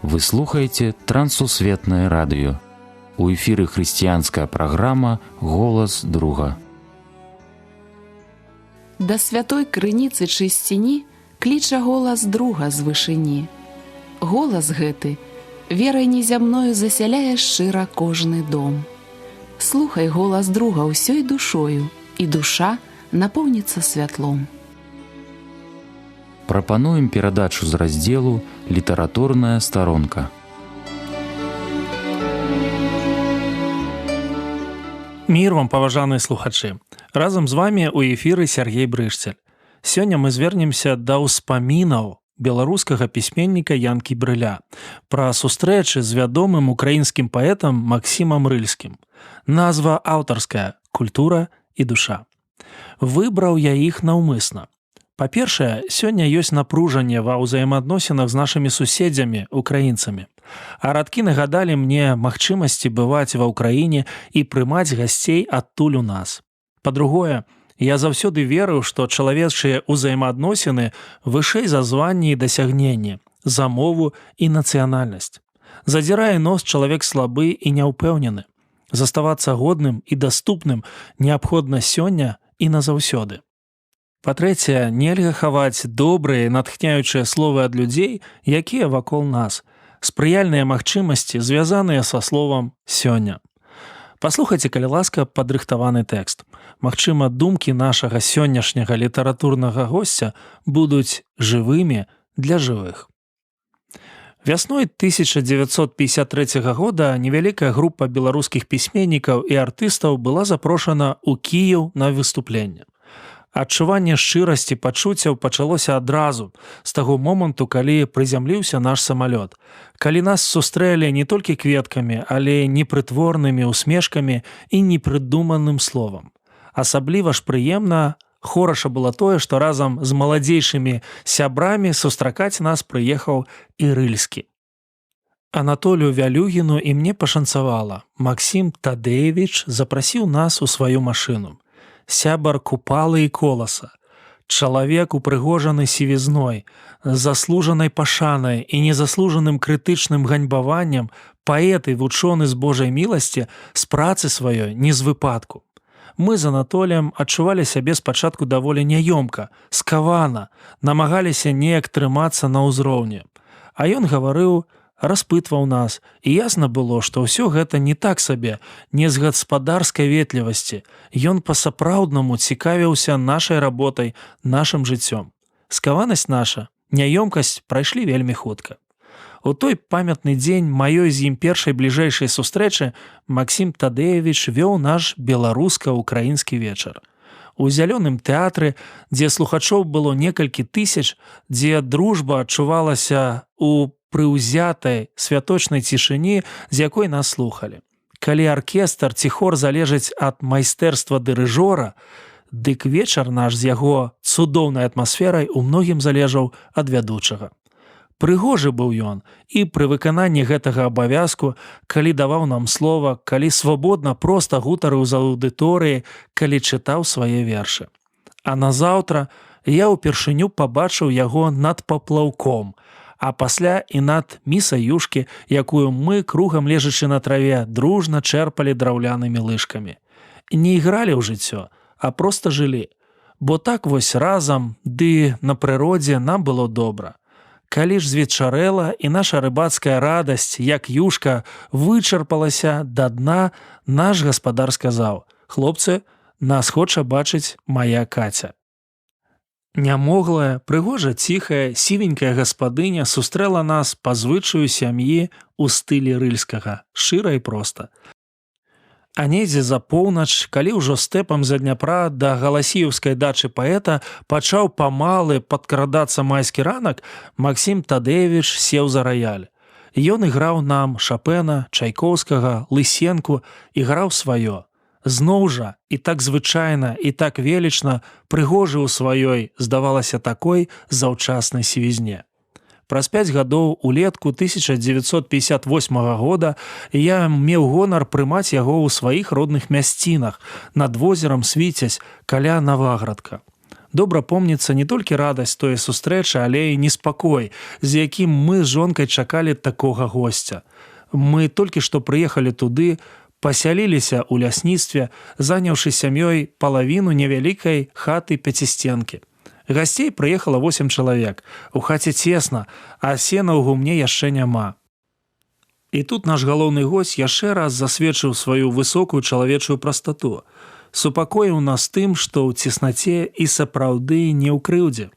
Вы слухаеце Трансусветнае радыё. У эфіры хрысціянская праграма «Голас друга». Да святой крыніцы чысціні кліча голас друга з вышыні. Голас гэты верай незямною засяляе шчыра кожны дом. Слухай голас друга ўсёй душою, і душа напоўніцца святлом. Прапануем перадачу з раздзелу «Літаратурная старонка». Мір вам, паважаныя слухачы! Разам з вамі ў эфіры Сергей Брышцель. Сёння мы звернемся да ўспамінаў беларускага пісьменніка Янкі Брыля пра сустрэчы з вядомым украінскім паэтам Максімам Рыльскім. Назва аўтарская «Культура і душа». Выбраў я іх наўмысна. Па-першае, сёння ёсць напружанне ва ўзаемаадносінах з нашымі суседзямі, украінцамі. А радкі нагадалі мне магчымасці бываць ва ўкраіне і прымаць гасцей адтуль у нас. Па-другое, я заўсёды верыў, што чалавечыя ўзаемаадносіны вышэй за званні і дасягненні, за мову і нацыянальнасць. Задзірае нос чалавек слабы і няўпэўнены. Заставацца годным і даступным неабходна сёння і назаўсёды. Па-трэцяе, нельга хаваць добрыя, натхняючыя словы ад людзей, якія вакол нас, спрыяльныя магчымасці, звязаныя са словам «сёння». Паслухайце, калі ласка, падрыхтаваны тэкст. Магчыма, думкі нашага сённяшняга літаратурнага госця будуць жывымі для жывых. Вясной 1953 года невялікая група беларускіх пісьменнікаў і артыстаў была запрошана ў Кіеў на выступленне. Адчуванне шчырасці пачуццяў пачалося адразу, з таго моманту, калі прызямліўся наш самалёт. Калі нас сустрэлі не толькі кветкамі, але непрытворнымі усмешкамі і непрыдуманым словам. Асабліва ж прыемна, хораша было тое, што разам з маладзейшымі сябрамі сустракаць нас прыехаў і Рыльскі. Анатолію Вялюгіну і мне пашанцавала. Максім Тадеевіч запрасіў нас у сваю машыну. Сябар Купалы і Коласа, чалавек упрыгожаны сівізной, заслужанай пашанай і незаслужаным крытычным ганьбаваннем, паэт і вучоны з Божай міласці з працы сваёй, не з выпадку. Мы з Анатоліем адчувалі сябе спачатку даволі няёмка, скавана, намагаліся неяк трымацца на ўзроўні. А ён гаварыў, распытваў нас, і ясна было, што ўсё гэта не так сабе, не з гаспадарскай ветлівасці. Ён па-сапраўднаму цікавіўся нашай работай, нашым жыццём. Скаванасць наша, няёмкасць прайшлі вельмі хутка. У той памятны дзень маёй з ім першай бліжэйшай сустрэчы Максім Тадеевіч вёў наш беларуска-украінскі вечар. У зялёным тэатры, дзе слухачоў было некалькі тысяч, дзе дружба адчувалася у прыўзятай святочнай цішыні, з якой нас слухалі. Калі аркестр ці хор залежыць ад майстэрства дырыжора, дык вечар наш з яго цудоўнай атмасферай у многім залежаў ад вядучага. Прыгожы быў ён і пры выкананні гэтага абавязку, калі даваў нам слова, калі свабодна проста гутарыў з аўдыторыяй, калі чытаў свае вершы. А назаўтра я ўпершыню пабачыў яго над паплаўком, а пасля і над місаюшкі, якую мы, кругам лежачы на траве, дружна чэрпалі драўлянымі лыжкамі. Не ігралі ў жыццё, а проста жылі. Бо так вось разам, ды на прыродзе нам было добра. Калі ж звечарэла, і наша рыбацкая радасць, як юшка, вычарпалася да дна, наш гаспадар сказаў: «Хлопцы, нас хоча бачыць мая Каця». Нямоглая, прыгожа ціхая, сівенькая гаспадыня сустрэла нас па звычаю сям'і ў стылі Рыльскага, шчыра і проста. А недзе за поўнач, калі ўжо стэпам за Дняпра да галасіеўскай дачы паэта пачаў памалы падкрадацца майскі ранак, Максім Тадеевіч сеў за раяль. Ён іграў нам Шапена, Чайкоўскага, Лысенку, іграў сваё. Зноў жа, і так звычайна, і так велічна, прыгожы ў сваёй, здавалася, такой заўчаснай сівізне. Праз 5 гадоў улетку 1958 года я меў гонар прымаць яго ў сваіх родных мясцінах над возерам Свіцязь каля Наваградка. Добра помніцца не толькі радасць тое сустрэчы, але і неспакой, з якім мы з жонкай чакалі такога госця. Мы толькі што прыехалі туды, пасяліліся ў лясніцтве, заняўшы сям'ёй палавіну невялікай хаты пяцісценкі. Гасцей прыехала 8 чалавек. У хаце цесна, а сена ў гумне яшчэ няма. І тут наш галоўны госць яшчэ раз засведчыў сваю высокую чалавечую прастату. Супакоіў нас тым, што ў цеснаце і сапраўды не ў крыўдзе.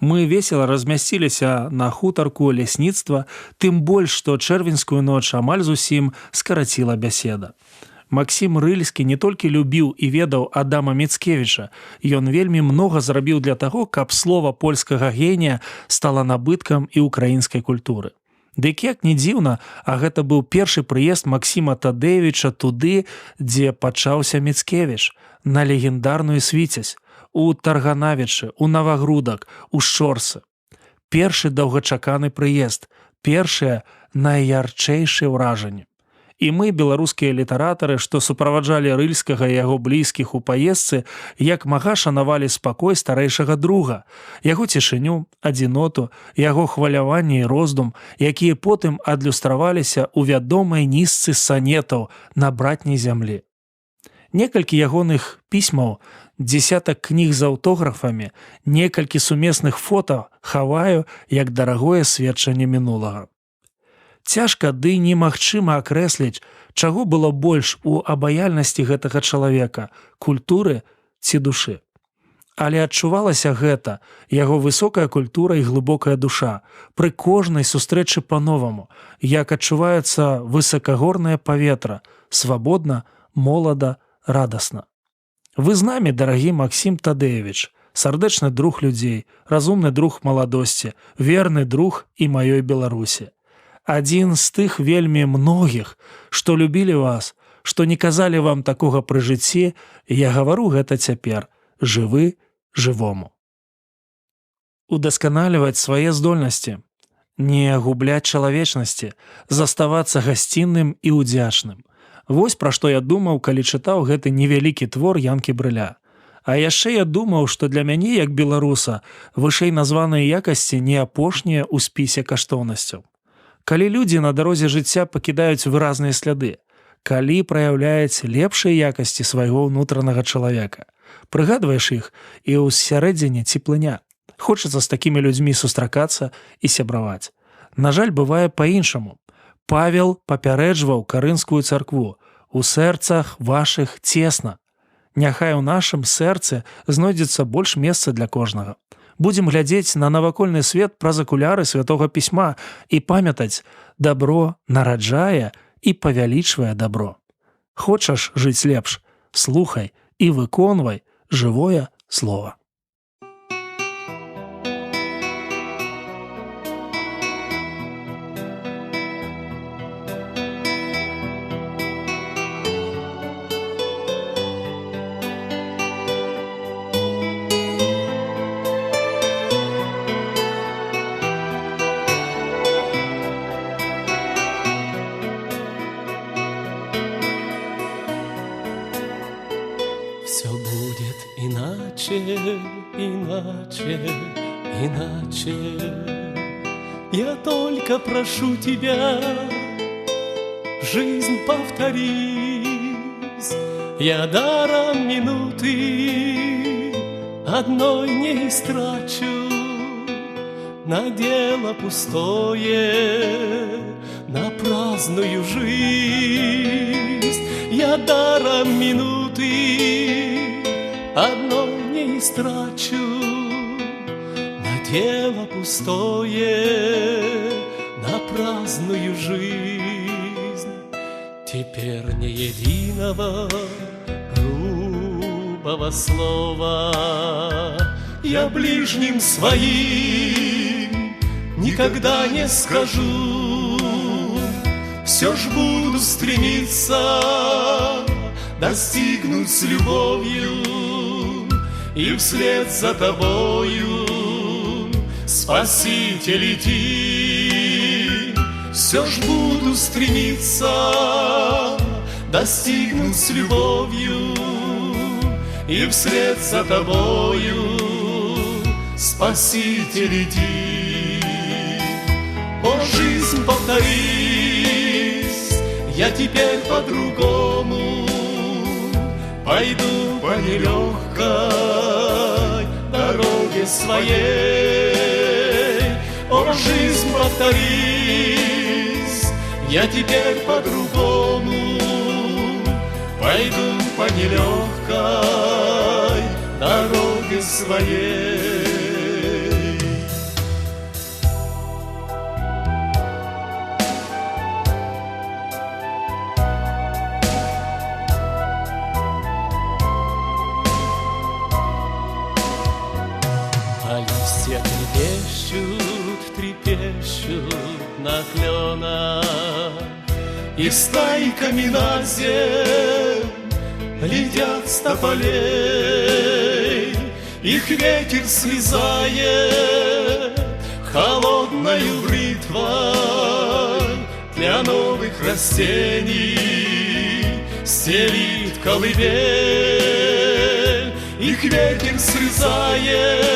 Мы весела размясціліся на хутарку лясніцтва, тым больш, што чэрвеньскую ноч амаль зусім скараціла бяседа. Максім Рыльскі не толькі любіў і ведаў Адама Міцкевіча, ён вельмі многа зрабіў для таго, каб слова польскага генія стала набыткам і ўкраінскай культуры. Дык як не дзіўна, а гэта быў першы прыезд Максіма Тадэевіча туды, дзе пачаўся Міцкевіч, на легендарную Свіцязь, у Тарганавічы, у Навагрудак, у Шчорсы. Першы доўгачаканы прыезд, першыя найярчэйшыя ўражанні. І мы, беларускія літаратары, што суправаджалі Рыльскага і яго блізкіх у паездцы, як мага шанавалі спакой старэйшага друга, яго цішыню, адзіноту, яго хваляванне і роздум, якія потым адлюстраваліся ў вядомай нізцы санетаў на братняй зямлі. Некалькі ягоных пісьмаў, дзесятак кніг з аўтографамі, некалькі сумесных фота хаваю як дарагое сведчанне мінулага. Цяжка ды немагчыма акрэсліць, чаго было больш у абаяльнасці гэтага чалавека, культуры ці душы. Але адчувалася гэта, яго высокая культура і глыбокая душа, пры кожнай сустрэчы па-новаму, як адчуваецца высакагорнае паветра, свабодна, молада, радасна. Вы з намі, дарагі Максім Тадэевіч, сардэчны друг людзей, разумны друг маладосці, верны друг і маёй Беларусі. Адзін з тых вельмі многіх, што любілі вас, што не казалі вам такога пры жыцці, я гавару гэта цяпер, жывы жывому. Удасканаліваць свае здольнасці, не губляць чалавечнасці, заставацца гасцінным і ўдзячным. Вось пра што я думаў, калі чытаў гэты невялікі твор Янкі Брыля. А яшчэ я думаў, што для мяне, як беларуса, вышэй названыя якасці не апошнія ў спісе каштоўнасцяў. Калі людзі на дарозе жыцця пакідаюць выразныя сляды, калі праяўляюць лепшыя якасці свайго ўнутранага чалавека, прыгадваеш іх і ўсярэдзіне цеплыня. Хочацца з такімі людзьмі сустракацца і сябраваць. На жаль, бывае па-іншаму. Павел папярэджваў Карынскую царкву: «У сэрцах вашых цесна. Няхай у нашым сэрцы знойдзецца больш месца для кожнага. Будзем глядзець на навакольны свет праз акуляры святога пісьма і памятаць, дабро нараджае і павялічвае дабро. Хочаш жыць лепш? Слухай і выконвай жывое слова». Все будет иначе, иначе, иначе. Я только прошу тебя, жизнь повторись. Я даром минуты одной не истрачу на дело пустое, на праздную жизнь. Я даром минуты одной не истрачу на дело пустое, на праздную жизнь. Теперь ни единого грубого слова я ближним своим никогда не скажу. Все ж буду стремиться достигнуть с любовью и вслед за тобою, Спаситель, иди. Все ж буду стремиться достигнуть с любовью и вслед за тобою, Спаситель, иди. О, жизнь, повторись, я теперь по-другому пойду по нелегкой дороге своей. О, жизнь, повторись, я теперь по-другому пойду по нелегкой дороге своей. А листья трепещут на кленах, и стайками на земь глядят с тополей. Их ветер срезает холодною бритвой, для новых растений стелит колыбель. Их ветер срезает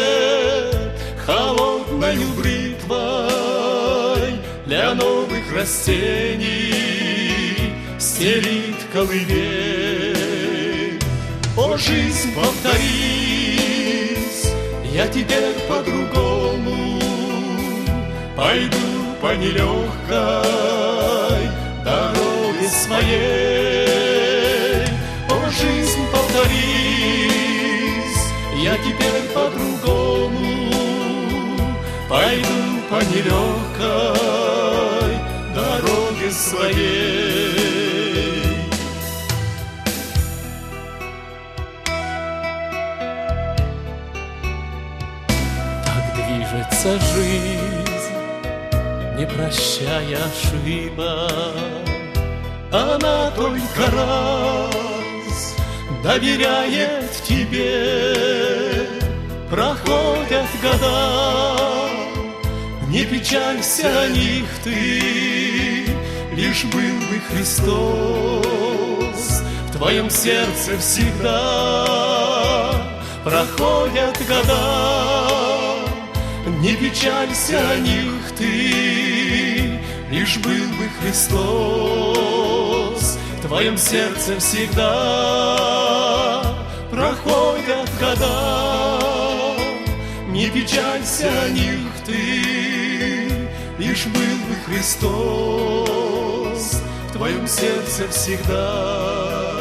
холодною бритвой, для новых растений стелит колыбель. О, жизнь, повторись, я теперь по-другому пойду по нелегкой дороге своей. О, жизнь, повторись, я теперь по-другому пойду по нелегкой дороге своей. Движется жизнь, не прощая ошибок, она только раз доверяет тебе. Проходят года, не печалься о них ты, лишь был бы Христос в твоем сердце всегда. Проходят года, не печалься о них ты, лишь был бы Христос в твоем сердце всегда. Проходят года, не печалься о них ты, лишь был бы Христос в твоем сердце всегда.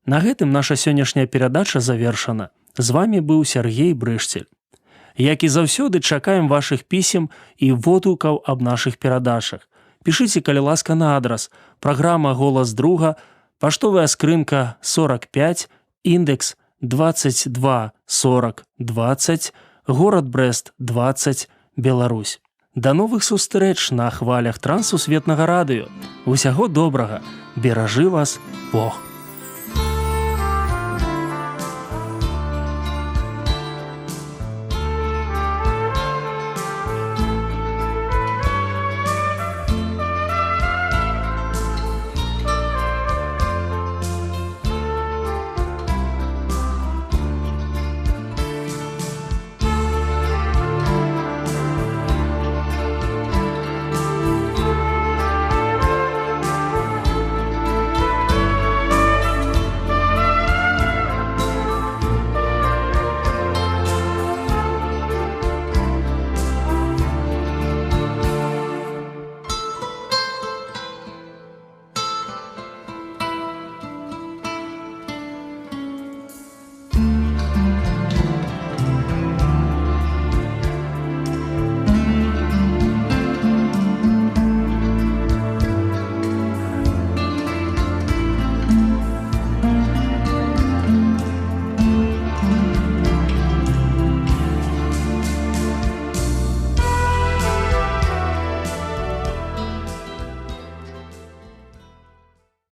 На гэтым наша сённяшняя перадача завершана. З вами быў Сергей Брышцель. Як і заўсёды, чакаем вашых пісем і водгукаў аб нашых перадачах. Пішыце, калі ласка, на адрас: праграма «Голас друга», паштовая скрынка 45, індекс 224020, горад Брэст 20, Беларусь. Да новых сустрэч на хвалях Трансусветнага радыё. Усяго добрага. Беражы вас Бог.